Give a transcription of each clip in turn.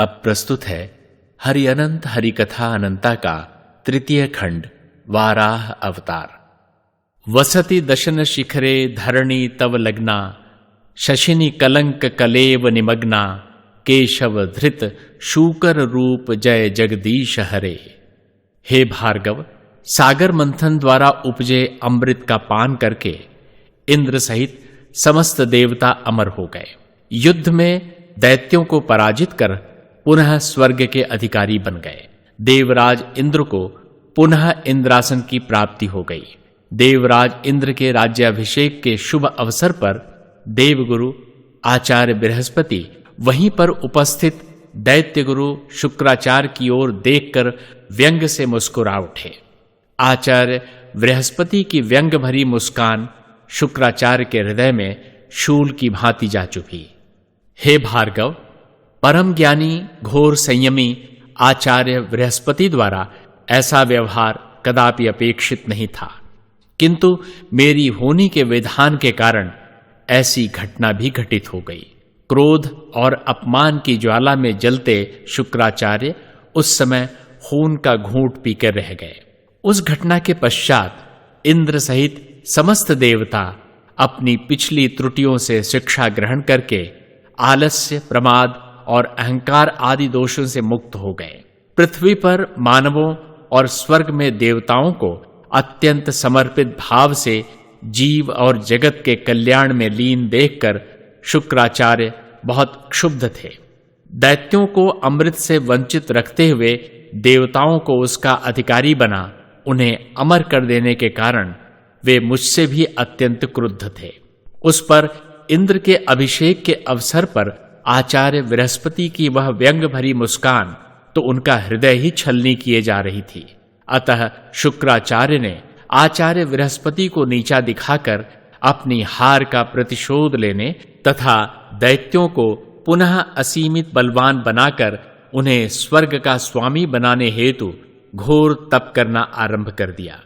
अब प्रस्तुत है हरि अनंत हरि कथा अनंता का तृतीय खंड, वाराह अवतार। वसति दशन शिखरे धरणी तव लग्ना, शशिनी कलंक कलेव निमग्ना, केशव धृत शूकर रूप जय जगदीश हरे। हे भार्गव, सागर मंथन द्वारा उपजे अमृत का पान करके इंद्र सहित समस्त देवता अमर हो गए। युद्ध में दैत्यों को पराजित कर पुनः स्वर्ग के अधिकारी बन गए। देवराज इंद्र को पुनः इंद्रासन की प्राप्ति हो गई। देवराज इंद्र के राज्याभिषेक के शुभ अवसर पर देवगुरु आचार्य बृहस्पति वहीं पर उपस्थित दैत्य गुरु शुक्राचार्य की ओर देखकर व्यंग से मुस्कुरा उठे। आचार्य बृहस्पति की व्यंग भरी मुस्कान शुक्राचार्य के हृदय में शूल की भांति जा चुकी। हे भार्गव, परम ज्ञानी घोर संयमी आचार्य बृहस्पति द्वारा ऐसा व्यवहार कदापि अपेक्षित नहीं था, किंतु मेरी होनी के विधान के कारण ऐसी घटना भी घटित हो गई। क्रोध और अपमान की ज्वाला में जलते शुक्राचार्य उस समय खून का घूंट पीकर रह गए। उस घटना के पश्चात इंद्र सहित समस्त देवता अपनी पिछली त्रुटियों से शिक्षा ग्रहण करके आलस्य, प्रमाद और अहंकार आदि दोषों से मुक्त हो गए। पृथ्वी पर मानवों और स्वर्ग में देवताओं को अत्यंत समर्पित भाव से जीव और जगत के कल्याण में लीन देखकर शुक्राचार्य बहुत क्षुब्ध थे। दैत्यों को अमृत से वंचित रखते हुए देवताओं को उसका अधिकारी बना उन्हें अमर कर देने के कारण वे मुझसे भी अत्यंत क्रुद्ध थे। उस पर इंद्र के अभिषेक के अवसर पर आचार्य बृहस्पति की वह व्यंग भरी मुस्कान तो उनका हृदय ही छलनी किए जा रही थी। अतः शुक्राचार्य ने आचार्य बृहस्पति को नीचा दिखाकर अपनी हार का प्रतिशोध लेने तथा दैत्यों को पुनः असीमित बलवान बनाकर उन्हें स्वर्ग का स्वामी बनाने हेतु घोर तप करना आरंभ कर दिया।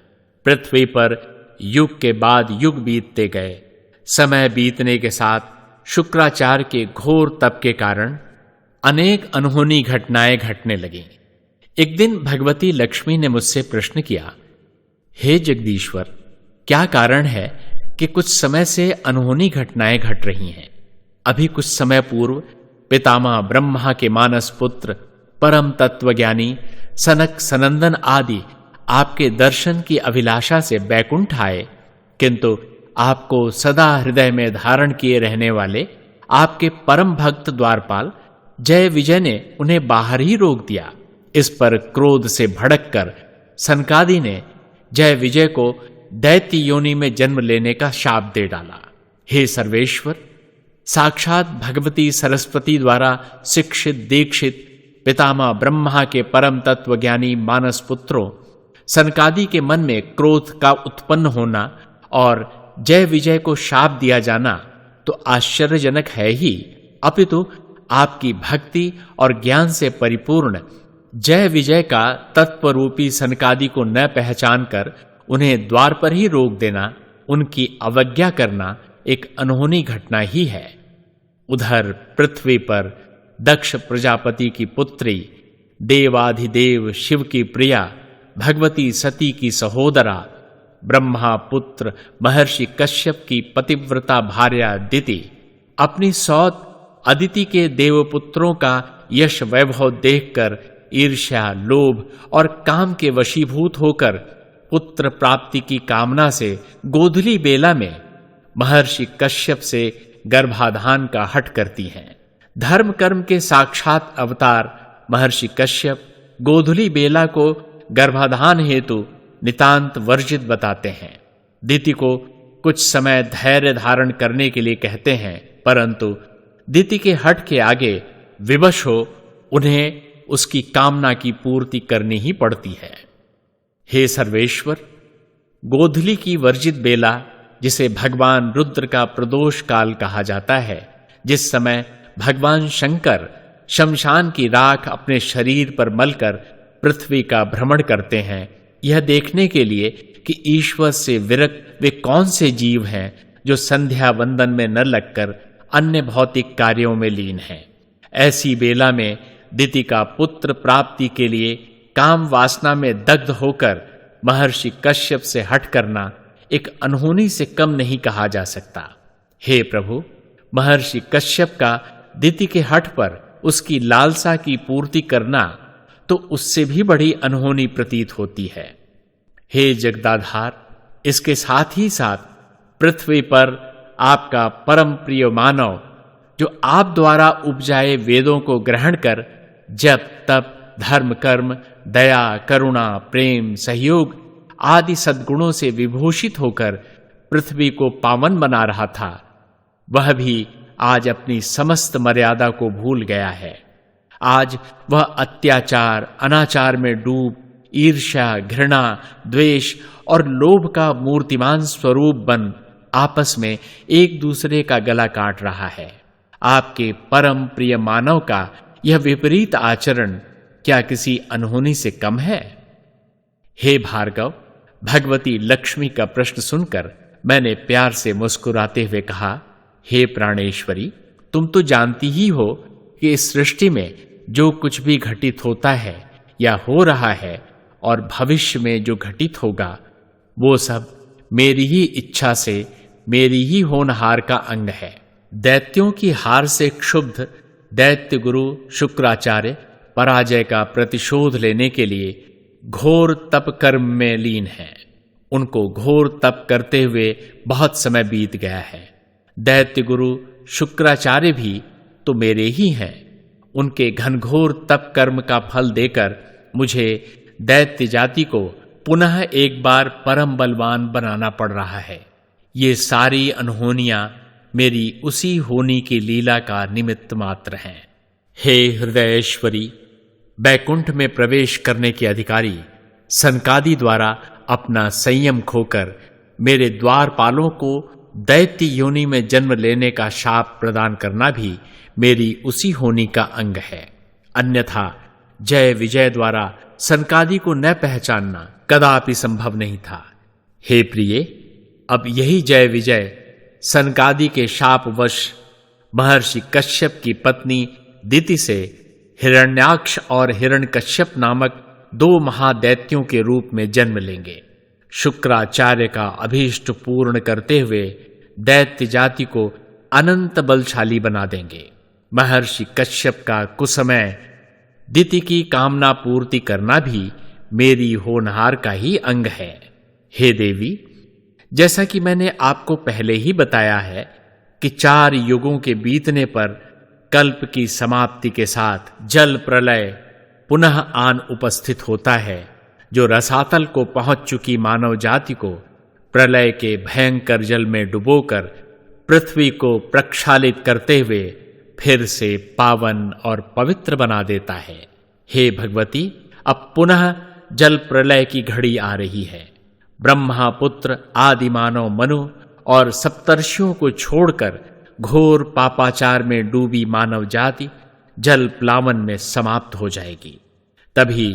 पृथ्वी पर युग के बाद युग बीतते गए। समय बीतने के साथ शुक्राचार्य के घोर तप के कारण अनेक अनहोनी घटनाएं घटने लगीं। एक दिन भगवती लक्ष्मी ने मुझसे प्रश्न किया, हे जगदीश्वर, क्या कारण है कि कुछ समय से अनहोनी घटनाएं घट रही हैं? अभी कुछ समय पूर्व पितामह ब्रह्मा के मानस पुत्र परम तत्वज्ञानी सनक सनंदन आदि आपके दर्शन की अभिलाषा से बैकुंठ आए, किंतु आपको सदा हृदय में धारण किए रहने वाले आपके परम भक्त द्वारपाल जय विजय ने उन्हें बाहर ही रोक दिया। इस पर क्रोध से भड़ककर सनकादि ने जय विजय को दैत्य योनि में जन्म लेने का शाप दे डाला। हे सर्वेश्वर, साक्षात भगवती सरस्वती द्वारा शिक्षित दीक्षित पितामह ब्रह्मा के परम तत्वज्ञानी मानस पुत्रों, सनकादि के मन में क्रोध का उत्पन्न होना और जय विजय को शाप दिया जाना तो आश्चर्यजनक है ही, अपितु आपकी भक्ति और ज्ञान से परिपूर्ण जय विजय का तत्वरूपी सनकादि को न पहचान कर उन्हें द्वार पर ही रोक देना, उनकी अवज्ञा करना एक अनहोनी घटना ही है। उधर पृथ्वी पर दक्ष प्रजापति की पुत्री, देवाधिदेव शिव की प्रिया, भगवती सती की सहोदरा, ब्रह्मा पुत्र महर्षि कश्यप की पतिव्रता भार्या दिति अपनी सौत अदिति के देवपुत्रों का यश वैभव देखकर ईर्ष्या, लोभ और काम के वशीभूत होकर पुत्र प्राप्ति की कामना से गोधुली बेला में महर्षि कश्यप से गर्भाधान का हठ करती हैं। धर्म कर्म के साक्षात अवतार महर्षि कश्यप गोधुली बेला को गर्भाधान हेतु नितांत वर्जित बताते हैं। दिति को कुछ समय धैर्य धारण करने के लिए कहते हैं, परंतु दिति के हठ के आगे विवश हो उन्हें उसकी कामना की पूर्ति करनी ही पड़ती है। हे सर्वेश्वर, गोधुली की वर्जित बेला, जिसे भगवान रुद्र का प्रदोष काल कहा जाता है, जिस समय भगवान शंकर शमशान की राख अपने शरीर पर मलकर पृथ्वी का भ्रमण करते हैं, यह देखने के लिए कि ईश्वर से विरक्त वे कौन से जीव हैं जो संध्या वंदन में न लगकर अन्य भौतिक कार्यों में लीन हैं। ऐसी बेला में दिति का पुत्र प्राप्ति के लिए काम वासना में दग्ध होकर महर्षि कश्यप से हट करना एक अनहोनी से कम नहीं कहा जा सकता। हे प्रभु, महर्षि कश्यप का दिति के हट पर उसकी लालसा की पूर्ति करना तो उससे भी बड़ी अनहोनी प्रतीत होती है। हे जगदाधार, इसके साथ ही साथ पृथ्वी पर आपका परम प्रिय मानव, जो आप द्वारा उपजाए वेदों को ग्रहण कर जप तप धर्म कर्म दया करुणा प्रेम सहयोग आदि सद्गुणों से विभूषित होकर पृथ्वी को पावन बना रहा था, वह भी आज अपनी समस्त मर्यादा को भूल गया है। आज वह अत्याचार अनाचार में डूब ईर्ष्या घृणा द्वेष और लोभ का मूर्तिमान स्वरूप बन आपस में एक दूसरे का गला काट रहा है। आपके परम प्रिय मानव का यह विपरीत आचरण क्या किसी अनहोनी से कम है? हे भार्गव, भगवती लक्ष्मी का प्रश्न सुनकर मैंने प्यार से मुस्कुराते हुए कहा, हे प्राणेश्वरी, तुम तो जानती ही हो कि इस सृष्टि में जो कुछ भी घटित होता है या हो रहा है और भविष्य में जो घटित होगा, वो सब मेरी ही इच्छा से मेरी ही होनहार का अंग है। दैत्यों की हार से क्षुब्ध दैत्य गुरु शुक्राचार्य पराजय का प्रतिशोध लेने के लिए घोर तप कर्म में लीन हैं। उनको घोर तप करते हुए बहुत समय बीत गया है। दैत्य गुरु शुक्राचार्य भी तो मेरे ही हैं। उनके घनघोर तप कर्म का फल देकर मुझे दैत्य जाति को पुनः एक बार परम बलवान बनाना पड़ रहा है। ये सारी अनहोनियां मेरी उसी होनी की लीला का निमित्त मात्र हैं। हे हृदयेश्वरी, बैकुंठ में प्रवेश करने के अधिकारी सनकादि द्वारा अपना संयम खोकर मेरे द्वारपालों को दैत्य योनि में जन्म लेने का शाप प्रदान करना भी मेरी उसी होनी का अंग है। अन्यथा जय विजय द्वारा सनकादि को न पहचानना कदापि संभव नहीं था। हे प्रिय, अब यही जय विजय सनकादि के शापवश महर्षि कश्यप की पत्नी दिति से हिरण्याक्ष और हिरण्यकश्यप नामक दो महादैत्यों के रूप में जन्म लेंगे। शुक्राचार्य का अभीष्ट पूर्ण करते हुए दैत्य जाति को अनंत बलशाली बना देंगे। महर्षि कश्यप का कुसमय दिति की कामना पूर्ति करना भी मेरी होनहार का ही अंग है। हे देवी, जैसा कि मैंने आपको पहले ही बताया है कि 4 युगों के बीतने पर कल्प की समाप्ति के साथ जल प्रलय पुनः आन उपस्थित होता है, जो रसातल को पहुंच चुकी मानव जाति को प्रलय के भयंकर जल में डुबोकर पृथ्वी को प्रक्षालित करते हुए फिर से पावन और पवित्र बना देता है। हे भगवती, अब पुनः जल प्रलय की घड़ी आ रही है। ब्रह्मा पुत्र आदि मानव मनु और सप्तर्षियों को छोड़कर घोर पापाचार में डूबी मानव जाति जल प्लावन में समाप्त हो जाएगी। तभी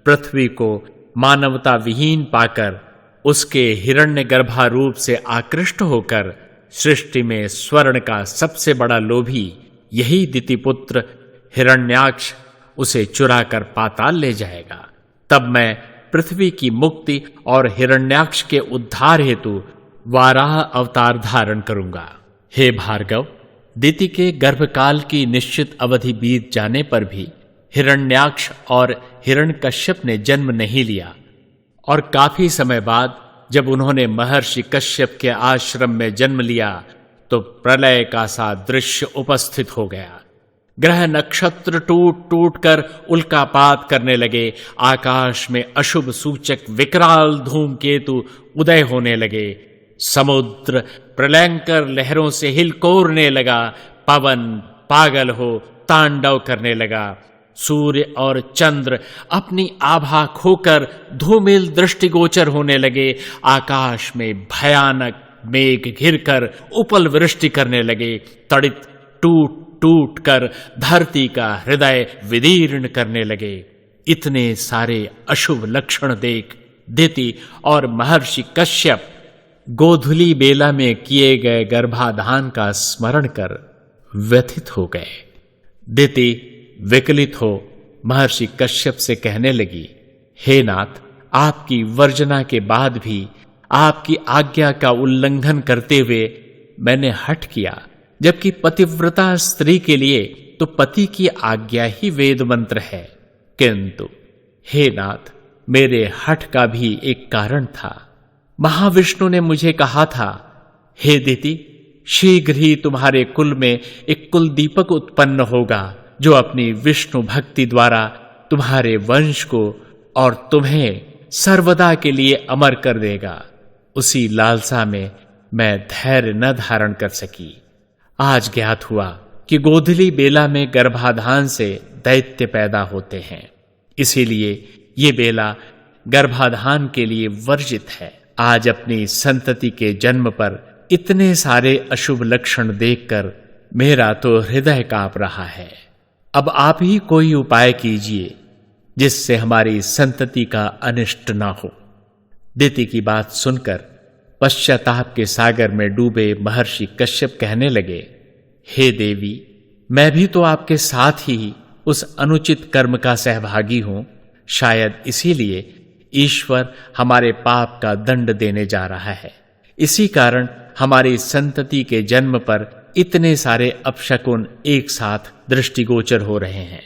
पृथ्वी को मानवता विहीन पाकर उसके हिरण्यगर्भा रूप से आकृष्ट होकर सृष्टि में स्वर्ण का सबसे बड़ा लोभी यही दितिपुत्र हिरण्याक्ष उसे चुराकर पाताल ले जाएगा। तब मैं पृथ्वी की मुक्ति और हिरण्याक्ष के उद्धार हेतु वाराह अवतार धारण करूंगा। हे भार्गव, दिति के गर्भकाल की निश्चित अवधि बीत जाने पर भी हिरण्याक्ष और हिरण्यकश्यप ने जन्म नहीं लिया और काफी समय बाद जब उन्होंने महर्षि कश्यप के आश्रम में जन्म लिया तो प्रलय का सा दृश्य उपस्थित हो गया। ग्रह नक्षत्र टूट टूट कर उल्कापात करने लगे। आकाश में अशुभ सूचक विकराल धूमकेतु उदय होने लगे। समुद्र प्रलयंकर लहरों से हिलकोरने लगा। पवन पागल हो तांडव करने लगा। सूर्य और चंद्र अपनी आभा खोकर धूमिल दृष्टिगोचर होने लगे। आकाश में भयानक मेघ घिरकर उपल वृष्टि करने लगे। तड़ित टूट टूट कर धरती का हृदय विदीर्ण करने लगे। इतने सारे अशुभ लक्षण देख दिति और महर्षि कश्यप गोधुली बेला में किए गए गर्भाधान का स्मरण कर व्यथित हो गए। दिति विकलित हो महर्षि कश्यप से कहने लगी, हे नाथ, आपकी वर्जना के बाद भी आपकी आज्ञा का उल्लंघन करते हुए मैंने हठ किया, जबकि पतिव्रता स्त्री के लिए तो पति की आज्ञा ही वेद मंत्र है। किंतु हे नाथ, मेरे हठ का भी एक कारण था। महाविष्णु ने मुझे कहा था, हे दिति, शीघ्र ही तुम्हारे कुल में एक कुल दीपक उत्पन्न होगा, जो अपनी विष्णु भक्ति द्वारा तुम्हारे वंश को और तुम्हें सर्वदा के लिए अमर कर देगा। उसी लालसा में मैं धैर्य न धारण कर सकी। आज ज्ञात हुआ कि गोधली बेला में गर्भाधान से दैत्य पैदा होते हैं, इसीलिए ये बेला गर्भाधान के लिए वर्जित है। आज अपनी संतति के जन्म पर इतने सारे अशुभ लक्षण देखकर मेरा तो हृदय कांप रहा है। अब आप ही कोई उपाय कीजिए जिससे हमारी संतति का अनिष्ट ना हो। दिति की बात सुनकर पश्चाताप के सागर में डूबे महर्षि कश्यप कहने लगे, हे देवी, मैं भी तो आपके साथ ही उस अनुचित कर्म का सहभागी हूं। शायद इसीलिए ईश्वर हमारे पाप का दंड देने जा रहा है। इसी कारण हमारी संतति के जन्म पर इतने सारे अपशकुन एक साथ दृष्टिगोचर हो रहे हैं।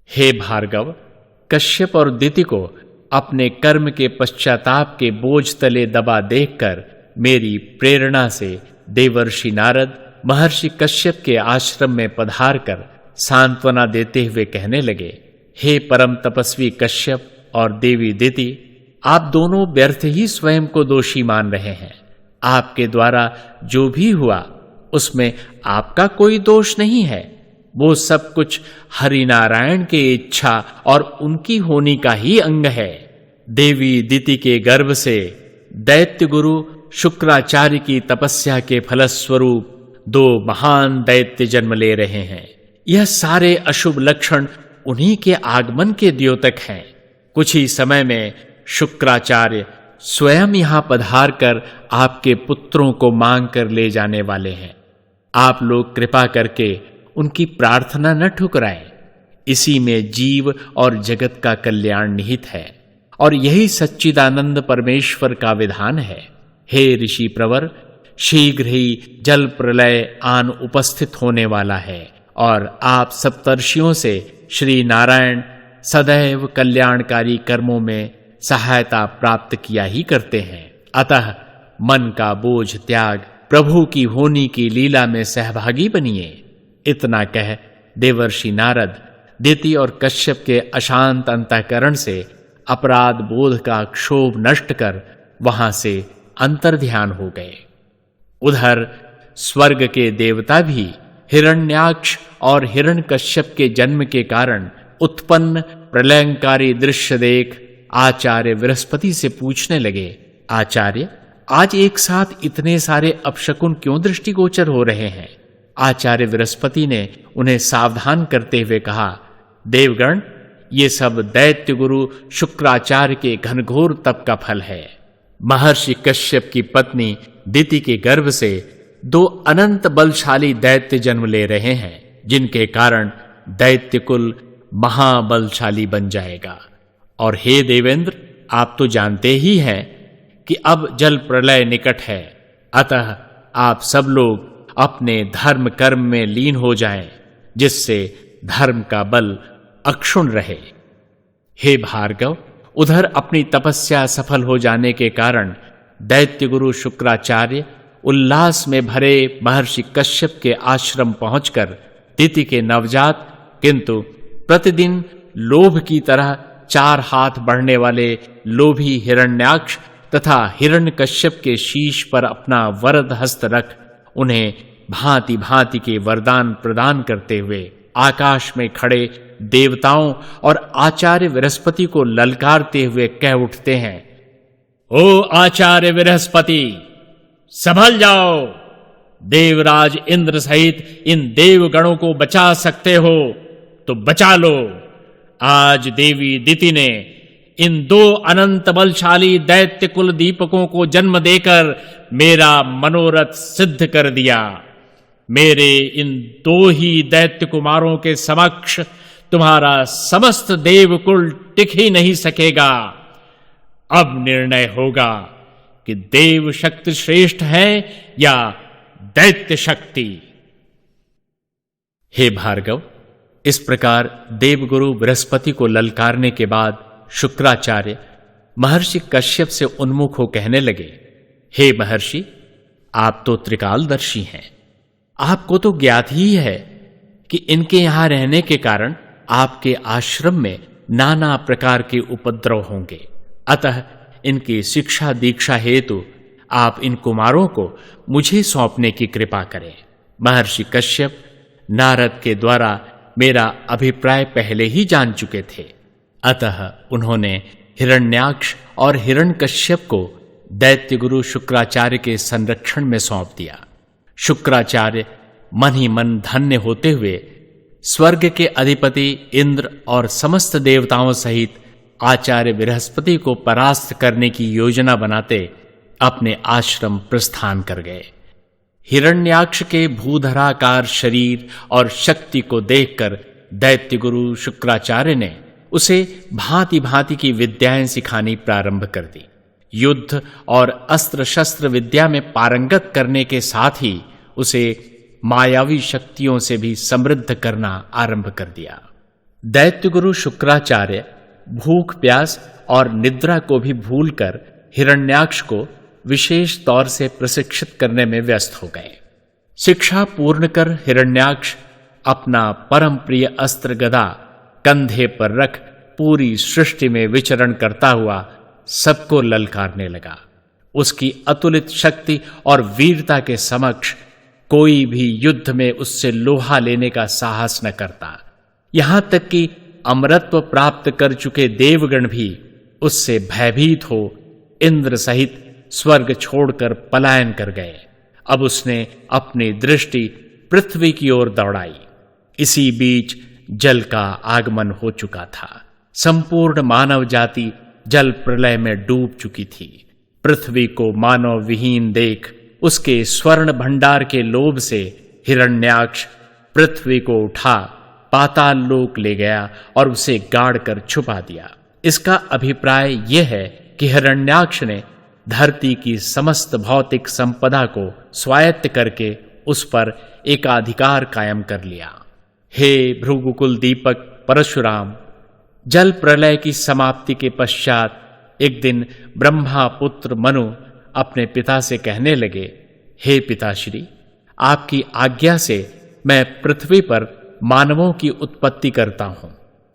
हे भार्गव, कश्यप और दिति को अपने कर्म के पश्चाताप के बोझ तले दबा देखकर मेरी प्रेरणा से देवर्षि नारद महर्षि कश्यप के आश्रम में पधार कर सांत्वना देते हुए कहने लगे, हे परम तपस्वी कश्यप और देवी दिति, आप दोनों व्यर्थ ही स्वयं को दोषी मान रहे हैं। आपके द्वारा जो भी हुआ उसमें आपका कोई दोष नहीं है। वो सब कुछ हरिनारायण की इच्छा और उनकी होनी का ही अंग है। देवी दिति के गर्भ से दैत्य गुरु शुक्राचार्य की तपस्या के फलस्वरूप दो महान दैत्य जन्म ले रहे हैं। यह सारे अशुभ लक्षण उन्हीं के आगमन के द्योतक हैं। कुछ ही समय में शुक्राचार्य स्वयं यहां पधार कर आपके पुत्रों को मांग कर ले जाने वाले हैं। आप लोग कृपा करके उनकी प्रार्थना न ठुकराएं। इसी में जीव और जगत का कल्याण निहित है और यही सच्चिदानंद परमेश्वर का विधान है। हे ऋषि प्रवर, शीघ्र ही जल प्रलय आन उपस्थित होने वाला है और आप सप्तर्षियों से श्री नारायण सदैव कल्याणकारी कर्मों में सहायता प्राप्त किया ही करते हैं। अतः मन का बोझ त्याग प्रभु की होनी की लीला में सहभागी बनिए। इतना कह देवर्षि नारद दिति और कश्यप के अशांत अंतःकरण से अपराध बोध का क्षोभ नष्ट कर वहां से अंतर्ध्यान हो गए। उधर स्वर्ग के देवता भी हिरण्याक्ष और हिरण्यकश्यप के जन्म के कारण उत्पन्न प्रलयंकारी दृश्य देख आचार्य बृहस्पति से पूछने लगे, आचार्य, आज एक साथ इतने सारे अपशकुन क्यों दृष्टिगोचर हो रहे हैं? आचार्य बृहस्पति ने उन्हें सावधान करते हुए कहा, देवगण, ये सब दैत्य गुरु शुक्राचार्य के घनघोर तप का फल है। महर्षि कश्यप की पत्नी दिति के गर्भ से दो अनंत बलशाली दैत्य जन्म ले रहे हैं, जिनके कारण दैत्य कुल महाबलशाली बन जाएगा। और हे देवेंद्र, आप तो जानते ही हैं कि अब जल प्रलय निकट है, अतः आप सब लोग अपने धर्म कर्म में लीन हो जाएं, जिससे धर्म का बल अक्षुण्ण रहे। हे भार्गव, उधर अपनी तपस्या सफल हो जाने के कारण दैत्य गुरु शुक्राचार्य उल्लास में भरे महर्षि कश्यप के आश्रम पहुंचकर दिति के नवजात किंतु प्रतिदिन लोभ की तरह 4 हाथ बढ़ने वाले लोभी हिरण्याक्ष तथा हिरण्यकश्यप के शीश पर अपना वरद हस्त रख उन्हें भांति भांति के वरदान प्रदान करते हुए आकाश में खड़े देवताओं और आचार्य बृहस्पति को ललकारते हुए कह उठते हैं, ओ आचार्य बृहस्पति, संभल जाओ। देवराज इंद्र सहित इन देवगणों को बचा सकते हो तो बचा लो। आज देवी दिति ने इन 2 अनंत बलशाली दैत्य कुल दीपकों को जन्म देकर मेरा मनोरथ सिद्ध कर दिया। मेरे इन 2 ही दैत्य कुमारों के समक्ष तुम्हारा समस्त देवकुल टिक ही नहीं सकेगा। अब निर्णय होगा कि देव शक्ति श्रेष्ठ है या दैत्य शक्ति। हे भार्गव, इस प्रकार देवगुरु बृहस्पति को ललकारने के बाद शुक्राचार्य महर्षि कश्यप से उन्मुख हो कहने लगे, हे महर्षि, आप तो त्रिकालदर्शी हैं। आपको तो ज्ञात ही है कि इनके यहां रहने के कारण आपके आश्रम में नाना प्रकार के उपद्रव होंगे। अतः इनकी शिक्षा दीक्षा हेतु आप इन कुमारों को मुझे सौंपने की कृपा करें। महर्षि कश्यप नारद के द्वारा मेरा अभिप्राय पहले ही जान चुके थे, अतः उन्होंने हिरण्याक्ष और हिरण्यकश्यप को दैत्य गुरु शुक्राचार्य के संरक्षण में सौंप दिया। शुक्राचार्य मन ही मन धन्य होते हुए स्वर्ग के अधिपति इंद्र और समस्त देवताओं सहित आचार्य बृहस्पति को परास्त करने की योजना बनाते अपने आश्रम प्रस्थान कर गए। हिरण्याक्ष के भूधराकार शरीर और शक्ति को देखकर दैत्य गुरु शुक्राचार्य ने उसे भांति भांति की विद्याएं सिखानी प्रारंभ कर दी। युद्ध और अस्त्र शस्त्र विद्या में पारंगत करने के साथ ही उसे मायावी शक्तियों से भी समृद्ध करना आरंभ कर दिया। दैत्य गुरु शुक्राचार्य भूख प्यास और निद्रा को भी भूलकर हिरण्याक्ष को विशेष तौर से प्रशिक्षित करने में व्यस्त हो गए। शिक्षा पूर्ण कर हिरण्याक्ष अपना परम प्रिय अस्त्र गदा कंधे पर रख पूरी सृष्टि में विचरण करता हुआ सबको ललकारने लगा। उसकी अतुलित शक्ति और वीरता के समक्ष कोई भी युद्ध में उससे लोहा लेने का साहस न करता। यहां तक कि अमरत्व प्राप्त कर चुके देवगण भी उससे भयभीत हो इंद्र सहित स्वर्ग छोड़कर पलायन कर गए। अब उसने अपनी दृष्टि पृथ्वी की ओर दौड़ाई। इसी बीच जल का आगमन हो चुका था। संपूर्ण मानव जाति जल प्रलय में डूब चुकी थी। पृथ्वी को मानव विहीन देख उसके स्वर्ण भंडार के लोभ से हिरण्याक्ष पृथ्वी को उठा पाताल लोक ले गया और उसे गाड़ कर छुपा दिया। इसका अभिप्राय यह है कि हिरण्याक्ष ने धरती की समस्त भौतिक संपदा को स्वायत्त करके उस पर एकाधिकार कायम कर लिया। हे भृगुकुल दीपक परशुराम, जल प्रलय की समाप्ति के पश्चात एक दिन ब्रह्मा पुत्र मनु अपने पिता से कहने लगे, हे पिताश्री, आपकी आज्ञा से मैं पृथ्वी पर मानवों की उत्पत्ति करता हूं,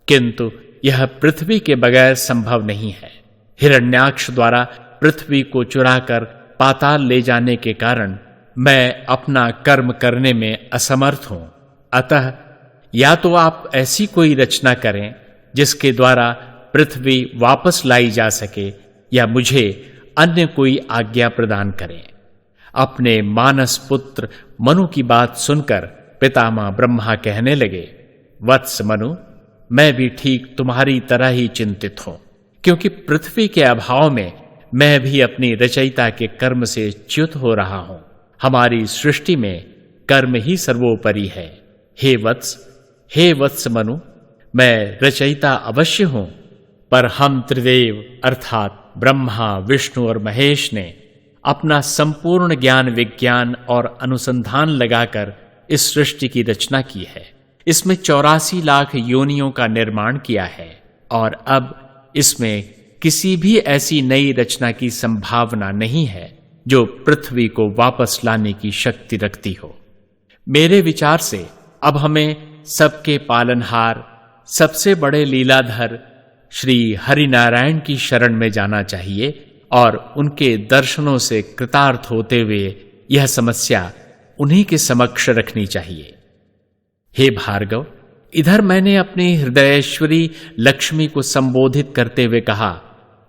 किंतु यह पृथ्वी के बगैर संभव नहीं है। हिरण्याक्ष द्वारा पृथ्वी को चुराकर पाताल ले जाने के कारण मैं अपना कर्म करने में असमर्थ हूं। अतः या तो आप ऐसी कोई रचना करें जिसके द्वारा पृथ्वी वापस लाई जा सके, या मुझे अन्य कोई आज्ञा प्रदान करें। अपने मानस पुत्र मनु की बात सुनकर पितामह ब्रह्मा कहने लगे, वत्स मनु, मैं भी ठीक तुम्हारी तरह ही चिंतित हूं, क्योंकि पृथ्वी के अभाव में मैं भी अपनी रचयिता के कर्म से च्युत हो रहा हूं। हमारी सृष्टि में कर्म ही सर्वोपरि है। हे वत्स मनु, मैं रचयिता अवश्य हूं, पर हम त्रिदेव अर्थात ब्रह्मा, विष्णु और महेश ने अपना संपूर्ण ज्ञान विज्ञान और अनुसंधान लगाकर इस सृष्टि की रचना की है। इसमें 84 लाख योनियों का निर्माण किया है और अब इसमें किसी भी ऐसी नई रचना की संभावना नहीं है जो पृथ्वी को वापस लाने की शक्ति रखती हो। मेरे विचार से अब हमें सबके पालनहार, सबसे बड़े लीलाधर श्री हरिनारायण की शरण में जाना चाहिए और उनके दर्शनों से कृतार्थ होते हुए यह समस्या उन्हीं के समक्ष रखनी चाहिए। हे भार्गव, इधर मैंने अपनी हृदयेश्वरी लक्ष्मी को संबोधित करते हुए कहा,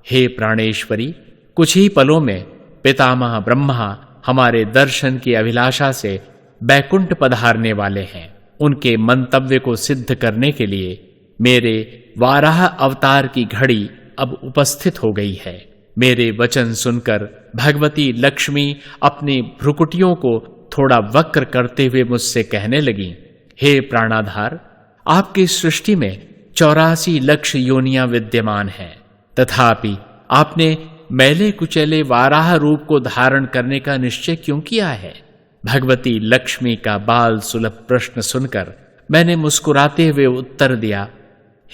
हे प्राणेश्वरी, कुछ ही पलों में पितामह ब्रह्मा हमारे दर्शन की अभिलाषा से बैकुंठ पधारने वाले हैं। उनके मंतव्य को सिद्ध करने के लिए मेरे वाराह अवतार की घड़ी अब उपस्थित हो गई है। मेरे वचन सुनकर भगवती लक्ष्मी अपनी भ्रुकुटियों को थोड़ा वक्र करते हुए मुझसे कहने लगी, हे प्राणाधार, आपकी सृष्टि में 84 लक्ष योनियां विद्यमान हैं, तथापि आपने मैले कुचले वाराह रूप को धारण करने का निश्चय क्यों किया है? भगवती लक्ष्मी का बाल सुलभ प्रश्न सुनकर मैंने मुस्कुराते हुए उत्तर दिया,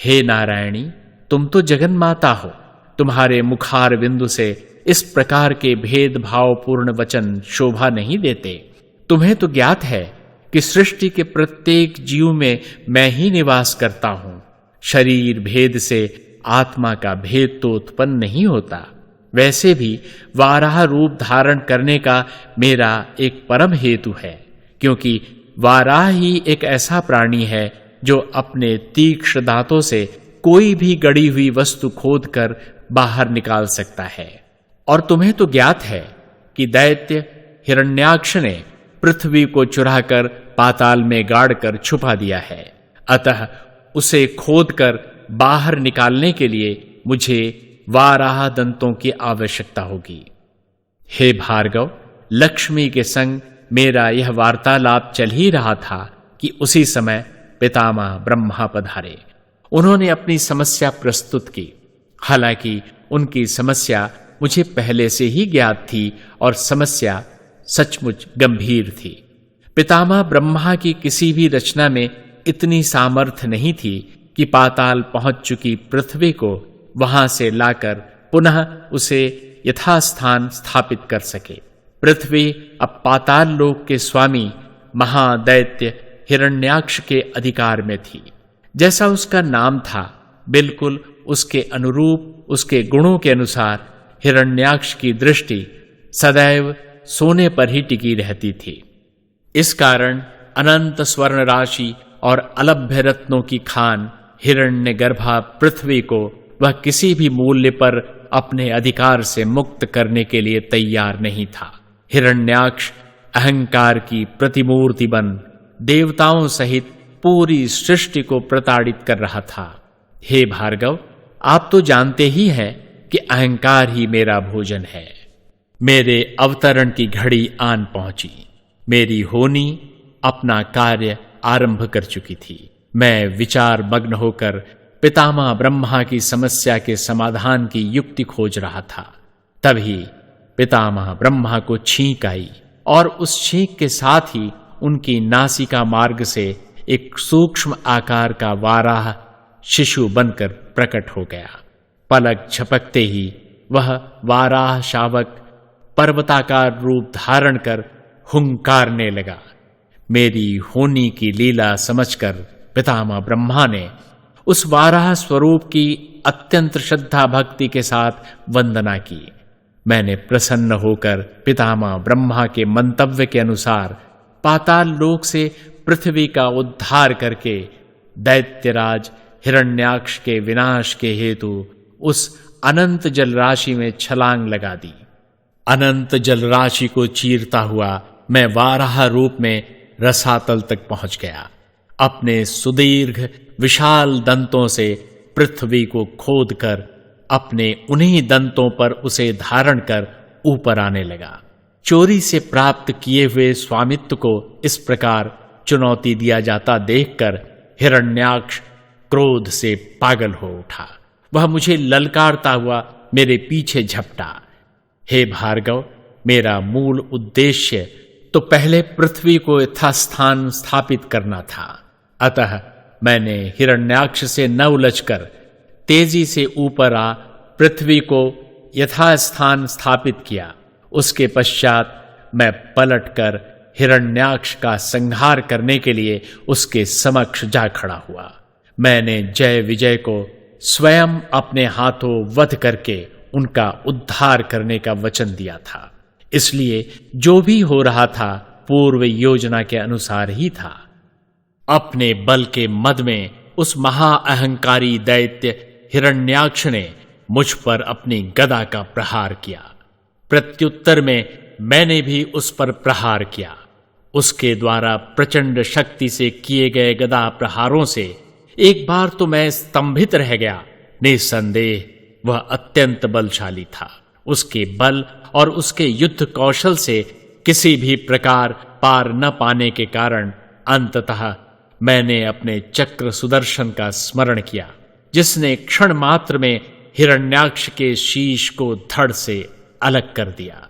हे नारायणी, तुम तो जगन माता हो। तुम्हारे मुखार बिंदु से इस प्रकार के भेदभावपूर्ण वचन शोभा नहीं देते। तुम्हें तो ज्ञात है कि सृष्टि के प्रत्येक जीव में मैं ही निवास करता हूं। शरीर भेद से आत्मा का भेद तो उत्पन्न नहीं होता। वैसे भी वाराह रूप धारण करने का मेरा एक परम हेतु है, क्योंकि वाराह ही एक ऐसा प्राणी है जो अपने तीक्ष्ण दांतों से कोई भी गड़ी हुई वस्तु खोदकर बाहर निकाल सकता है। और तुम्हें तो ज्ञात है कि दैत्य हिरण्याक्ष ने पृथ्वी को चुराकर पाताल में गाड़कर छुपा दिया है। अतः उसे खोदकर बाहर निकालने के लिए मुझे वाराह दंतों की आवश्यकता होगी। हे भार्गव, लक्ष्मी के संग मेरा यह वार्तालाप चल ही रहा था कि उसी समय पितामह ब्रह्मा पधारे। उन्होंने अपनी समस्या प्रस्तुत की। हालांकि उनकी समस्या मुझे पहले से ही ज्ञात थी और समस्या सचमुच गंभीर थी। पितामह ब्रह्मा की किसी भी रचना में इतनी सामर्थ्य नहीं थी कि पाताल पहुंच चुकी पृथ्वी को वहां से लाकर पुनः उसे यथास्थान स्थापित कर सके। पृथ्वी अब पाताल लोक के स्वामी महादैत्य हिरण्याक्ष के अधिकार में थी। जैसा उसका नाम था, बिल्कुल उसके अनुरूप, उसके गुणों के अनुसार हिरण्याक्ष की दृष्टि सदैव सोने पर ही टिकी रहती थी। इस कारण अनंत स्वर्ण राशि और अलभ्य रत्नों की खान हिरण्यगर्भा पृथ्वी को वह किसी भी मूल्य पर अपने अधिकार से मुक्त करने के लिए तैयार नहीं था। हिरण्याक्ष अहंकार की प्रतिमूर्ति बन देवताओं सहित पूरी सृष्टि को प्रताड़ित कर रहा था। हे भार्गव, आप तो जानते ही हैं कि अहंकार ही मेरा भोजन है। मेरे अवतरण की घड़ी आन पहुंची। मेरी होनी अपना कार्य आरंभ कर चुकी थी। मैं विचार मग्न होकर पितामह ब्रह्मा की समस्या के समाधान की युक्ति खोज रहा था। तभी पितामह ब्रह्मा को छींक आई और उस छींक के साथ ही उनकी नासिका मार्ग से एक सूक्ष्म आकार का वाराह शिशु बनकर प्रकट हो गया। पलक झपकते ही वह वाराह शावक पर्वताकार रूप धारण कर हुंकारने लगा। मेरी होनी की लीला समझकर पितामह ब्रह्मा ने उस वाराह स्वरूप की अत्यंत श्रद्धा भक्ति के साथ वंदना की। मैंने प्रसन्न होकर पितामह ब्रह्मा के मंतव्य के अनुसार पाताल लोक से पृथ्वी का उद्धार करके दैत्यराज हिरण्याक्ष के विनाश के हेतु उस अनंत जलराशि में छलांग लगा दी। अनंत जलराशि को चीरता हुआ मैं वाराह रूप में रसातल तक पहुंच गया। अपने सुदीर्घ विशाल दंतों से पृथ्वी को खोदकर अपने उन्हीं दंतों पर उसे धारण कर ऊपर आने लगा। चोरी से प्राप्त किए हुए स्वामित्व को इस प्रकार चुनौती दिया जाता देखकर हिरण्याक्ष क्रोध से पागल हो उठा। वह मुझे ललकारता हुआ मेरे पीछे झपटा। हे भार्गव, मेरा मूल उद्देश्य तो पहले पृथ्वी को यथास्थान स्थापित करना था। अतः मैंने हिरण्याक्ष से न उलझकर तेजी से ऊपर आ पृथ्वी को यथास्थान स्थापित किया। उसके पश्चात मैं पलटकर हिरण्याक्ष का संहार करने के लिए उसके समक्ष जा खड़ा हुआ। मैंने जय विजय को स्वयं अपने हाथों वध करके उनका उद्धार करने का वचन दिया था। इसलिए जो भी हो रहा था पूर्व योजना के अनुसार ही था। अपने बल के मद में उस महाअहंकारी दैत्य हिरण्याक्ष ने मुझ पर अपनी गदा का प्रहार किया। प्रत्युत्तर में मैंने भी उस पर प्रहार किया। उसके द्वारा प्रचंड शक्ति से किए गए गदा प्रहारों से एक बार तो मैं स्तंभित रह गया। निसंदेह वह अत्यंत बलशाली था। उसके बल और उसके युद्ध कौशल से किसी भी प्रकार पार न पाने के कारण अंततः मैंने अपने चक्र सुदर्शन का स्मरण किया, जिसने क्षण मात्र में हिरण्याक्ष के शीश को धड़ से अलग कर दिया।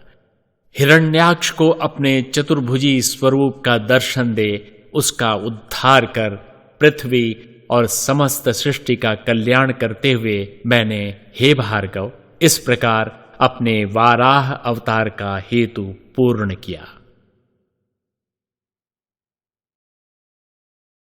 हिरण्याक्ष को अपने चतुर्भुजी स्वरूप का दर्शन दे उसका उद्धार कर पृथ्वी और समस्त सृष्टि का कल्याण करते हुए मैंने, हे भार्गव, इस प्रकार अपने वाराह अवतार का हेतु पूर्ण किया।